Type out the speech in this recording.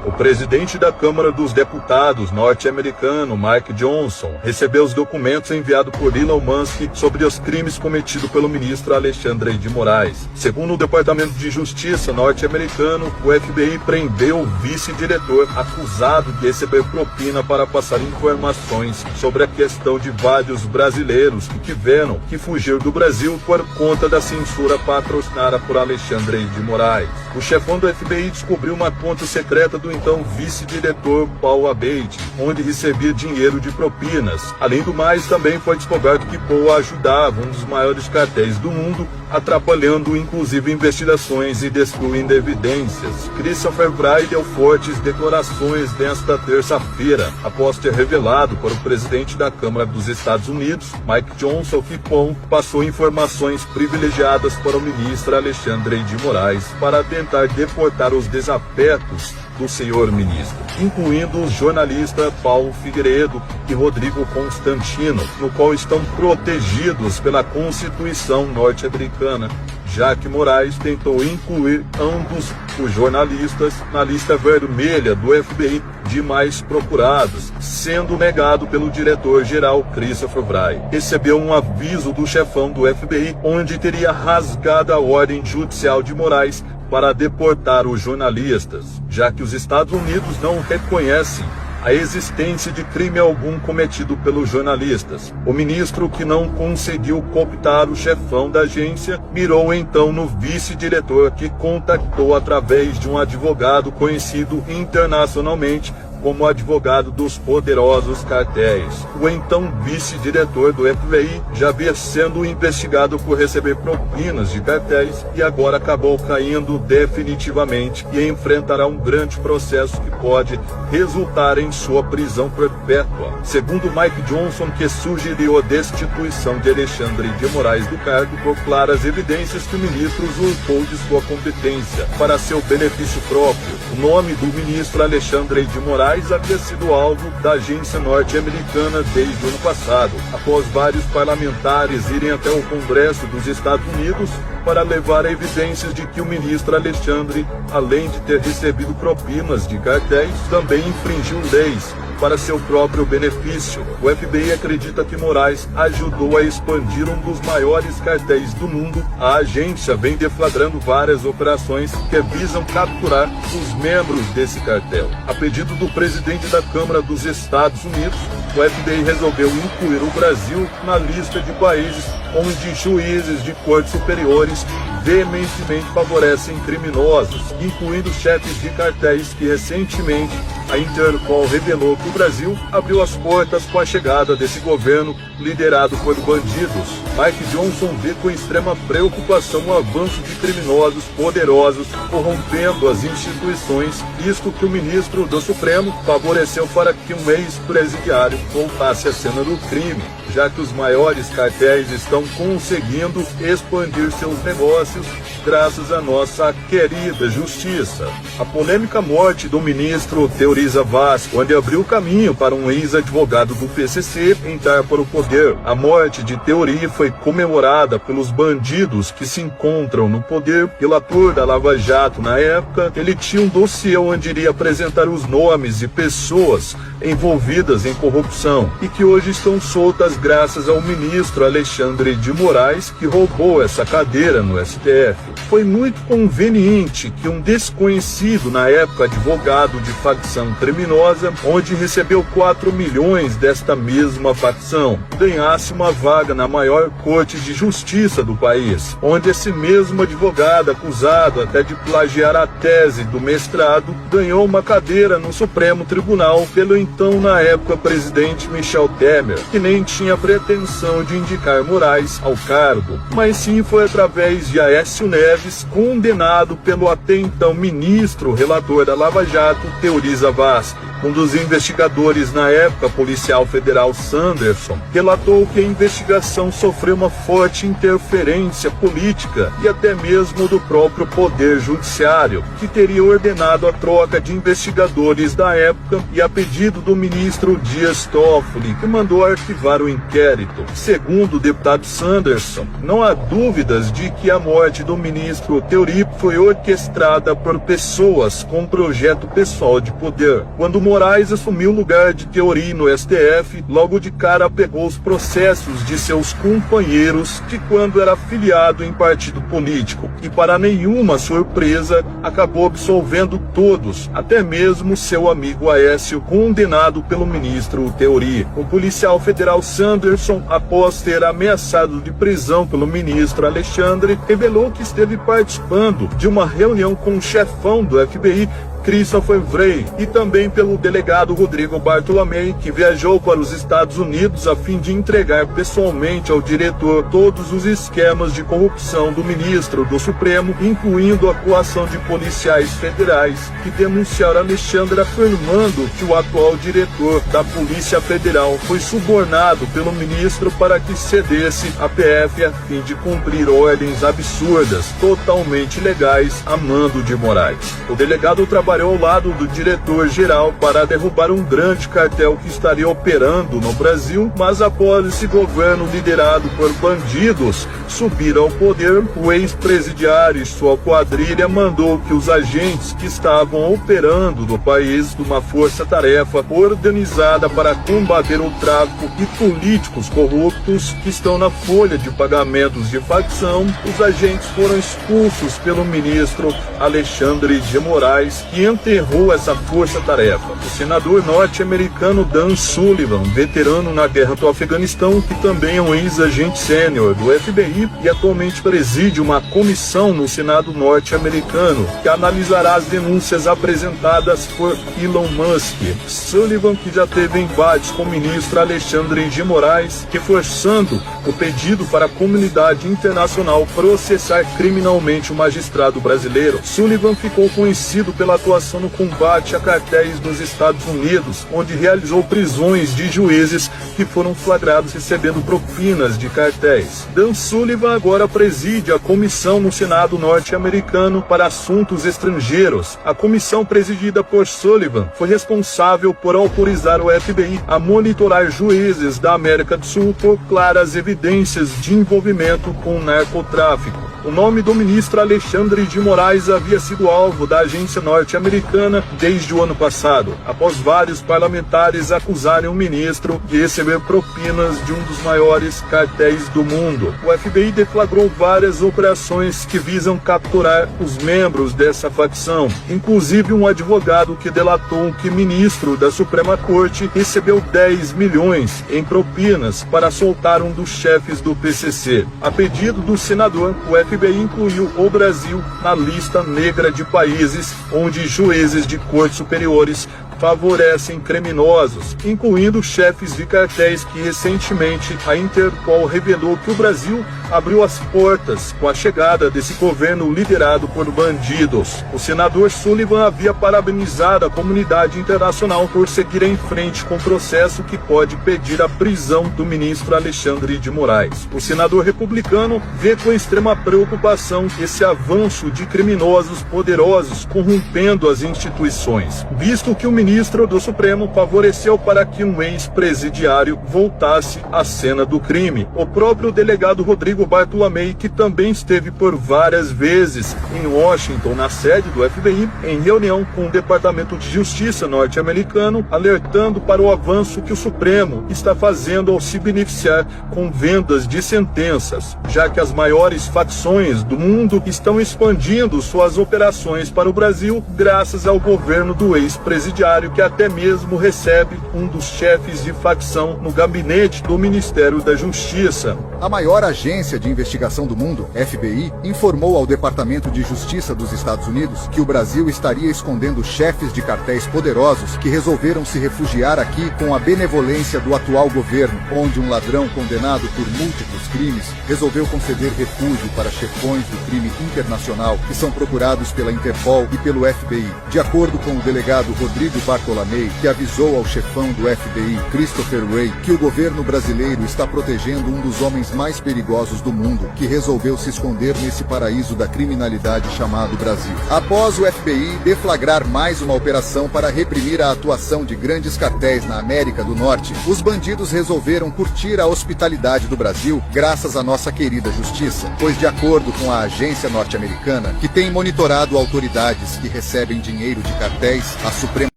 O presidente da Câmara dos Deputados norte-americano, Mike Johnson, recebeu os documentos enviados por Elon Musk sobre os crimes cometidos pelo ministro Alexandre de Moraes. Segundo o Departamento de Justiça norte-americano, o FBI prendeu o vice-diretor acusado de receber propina para passar informações sobre a questão de vários brasileiros que tiveram que fugir do Brasil por conta da censura patrocinada por Alexandre de Moraes. O chefão do FBI descobriu uma conta secreta do então vice-diretor Paul Abate, onde recebia dinheiro de propinas. Além do mais, também foi descoberto que Paul ajudava um dos maiores cartéis do mundo, atrapalhando inclusive investigações e destruindo evidências. Christopher Wray deu fortes declarações nesta terça-feira, após ter revelado para o presidente da Câmara dos Estados Unidos, Mike Johnson, que Paul passou informações privilegiadas para o ministro Alexandre de Moraes para tentar deportar os desafetos do senhor ministro, incluindo os jornalistas Paulo Figueiredo e Rodrigo Constantino, no qual estão protegidos pela Constituição norte-americana, já que Moraes tentou incluir ambos os jornalistas na lista vermelha do FBI de mais procurados, sendo negado pelo diretor-geral Christopher Wray. Recebeu um aviso do chefão do FBI, onde teria rasgado a ordem judicial de Moraes para deportar os jornalistas, já que os Estados Unidos não reconhecem a existência de crime algum cometido pelos jornalistas. O ministro, que não conseguiu cooptar o chefão da agência, mirou então no vice-diretor, que contactou através de um advogado conhecido internacionalmente como advogado dos poderosos cartéis. O então vice-diretor do FBI já havia sendo investigado por receber propinas de cartéis e agora acabou caindo definitivamente e enfrentará um grande processo que pode resultar em sua prisão perpétua. Segundo Mike Johnson, que sugeriu a destituição de Alexandre de Moraes do cargo por claras evidências que o ministro usurpou de sua competência para seu benefício próprio. O nome do ministro Alexandre de Moraes havia sido alvo da agência norte-americana desde o ano passado, após vários parlamentares irem até o Congresso dos Estados Unidos para levar evidências de que o ministro Alexandre, além de ter recebido propinas de cartéis, também infringiu leis para seu próprio benefício. O FBI acredita que Moraes ajudou a expandir um dos maiores cartéis do mundo. A agência vem deflagrando várias operações que visam capturar os membros desse cartel. A pedido do presidente da Câmara dos Estados Unidos, o FBI resolveu incluir o Brasil na lista de países onde juízes de cortes superiores veementemente favorecem criminosos, incluindo chefes de cartéis que recentemente a Interpol revelou que o Brasil abriu as portas com a chegada desse governo liderado por bandidos. Mike Johnson vê com extrema preocupação o avanço de criminosos poderosos corrompendo as instituições, visto que o ministro do Supremo favoreceu para que um ex-presidiário voltasse à cena do crime, já que os maiores cartéis estão conseguindo expandir seus negócios graças à nossa querida justiça. A polêmica morte do ministro Teoriza Vaz, onde abriu caminho para um ex-advogado do PCC entrar para o poder. A morte de Teori foi comemorada pelos bandidos que se encontram no poder. Pelo ator da Lava Jato na época, ele tinha um dossiê onde iria apresentar os nomes de pessoas envolvidas em corrupção e que hoje estão soltas graças ao ministro Alexandre de Moraes, que roubou essa cadeira no STF. Foi muito conveniente que um desconhecido, na época advogado de facção criminosa, onde recebeu 4 milhões desta mesma facção, ganhasse uma vaga na maior corte de justiça do país, onde esse mesmo advogado, acusado até de plagiar a tese do mestrado, ganhou uma cadeira no Supremo Tribunal pelo então, na época, presidente Michel Temer, que nem tinha pretensão de indicar Moraes ao cargo, mas sim foi através de Aécio Neves, condenado pelo até então ministro relator da Lava Jato, Teoriza Vaz. Um dos investigadores na época, policial federal Sanderson, relatou que a investigação sofreu uma forte interferência política e até mesmo do próprio Poder Judiciário, que teria ordenado a troca de investigadores da época e a pedido do ministro Dias Toffoli, que mandou arquivar o inquérito. Segundo o deputado Sanderson, não há dúvidas de que a morte do ministro Theory foi orquestrada por pessoas com projeto pessoal de poder. Quando Moraes assumiu o lugar de Theory no STF, logo de cara pegou os processos de seus companheiros de quando era afiliado em partido político e, para nenhuma surpresa, acabou absolvendo todos, até mesmo seu amigo Aécio, condenado pelo ministro Theory. O policial federal Sanderson, após ter ameaçado de prisão pelo ministro Alexandre, revelou que esteve participando de uma reunião com o chefão do FBI, Christopher Wray, e também pelo delegado Rodrigo Bartolomei, que viajou para os Estados Unidos a fim de entregar pessoalmente ao diretor todos os esquemas de corrupção do ministro do Supremo, incluindo a coação de policiais federais que denunciaram Alexandre, afirmando que o atual diretor da Polícia Federal foi subornado pelo ministro para que cedesse à PF a fim de cumprir ordens absurdas, totalmente ilegais, a mando de Moraes. O delegado trabalhou ao lado do diretor-geral para derrubar um grande cartel que estaria operando no Brasil, mas após esse governo liderado por bandidos subir ao poder, o ex-presidiário e sua quadrilha mandou que os agentes que estavam operando no país numa força-tarefa organizada para combater o tráfico e políticos corruptos que estão na folha de pagamentos de facção, os agentes foram expulsos pelo ministro Alexandre de Moraes, que enterrou essa força-tarefa. O senador norte-americano Dan Sullivan, veterano na guerra do Afeganistão, que também é um ex-agente sênior do FBI e atualmente preside uma comissão no Senado norte-americano que analisará as denúncias apresentadas por Elon Musk. Sullivan, que já teve embates com o ministro Alexandre de Moraes, reforçando o pedido para a comunidade internacional processar criminalmente o magistrado brasileiro. Sullivan ficou conhecido pela atuação no combate a cartéis nos Estados Unidos, onde realizou prisões de juízes que foram flagrados recebendo propinas de cartéis. Dan Sullivan agora preside a comissão no Senado norte-americano para assuntos estrangeiros. A comissão presidida por Sullivan foi responsável por autorizar o FBI a monitorar juízes da América do Sul por claras evidências de envolvimento com o narcotráfico. O nome do ministro Alexandre de Moraes havia sido alvo da agência norte-americana desde o ano passado, após vários parlamentares acusarem o ministro de receber propinas de um dos maiores cartéis do mundo. O FBI deflagrou várias operações que visam capturar os membros dessa facção, inclusive um advogado que delatou que o ministro da Suprema Corte recebeu 10 milhões em propinas para soltar um dos chefes do PCC. A pedido do senador, o FBI incluiu o Brasil na lista negra de países onde juízes de cortes superiores favorecem criminosos, incluindo chefes de cartéis, que recentemente a Interpol revelou que o Brasil abriu as portas com a chegada desse governo liderado por bandidos. O senador Sullivan havia parabenizado a comunidade internacional por seguir em frente com o processo que pode pedir a prisão do ministro Alexandre de Moraes. O senador republicano vê com extrema preocupação esse avanço de criminosos poderosos corrompendo as instituições, visto que o ministro do Supremo favoreceu para que um ex-presidiário voltasse à cena do crime. O próprio delegado Rodrigo Bartolomei, que também esteve por várias vezes em Washington, na sede do FBI, em reunião com o Departamento de Justiça norte-americano, alertando para o avanço que o Supremo está fazendo ao se beneficiar com vendas de sentenças, já que as maiores facções do mundo estão expandindo suas operações para o Brasil graças ao governo do ex-presidiário, que até mesmo recebe um dos chefes de facção no gabinete do Ministério da Justiça. A maior agência de investigação do mundo, FBI, informou ao Departamento de Justiça dos Estados Unidos que o Brasil estaria escondendo chefes de cartéis poderosos que resolveram se refugiar aqui com a benevolência do atual governo, onde um ladrão condenado por múltiplos crimes resolveu conceder refúgio para chefões do crime internacional que são procurados pela Interpol e pelo FBI. De acordo com o delegado Rodrigo Bartolomei, que avisou ao chefão do FBI, Christopher Wray, que o governo brasileiro está protegendo um dos homens mais perigosos do mundo, que resolveu se esconder nesse paraíso da criminalidade chamado Brasil. Após o FBI deflagrar mais uma operação para reprimir a atuação de grandes cartéis na América do Norte, os bandidos resolveram curtir a hospitalidade do Brasil graças à nossa querida justiça, pois de acordo com a agência norte-americana, que tem monitorado autoridades que recebem dinheiro de cartéis, a Suprema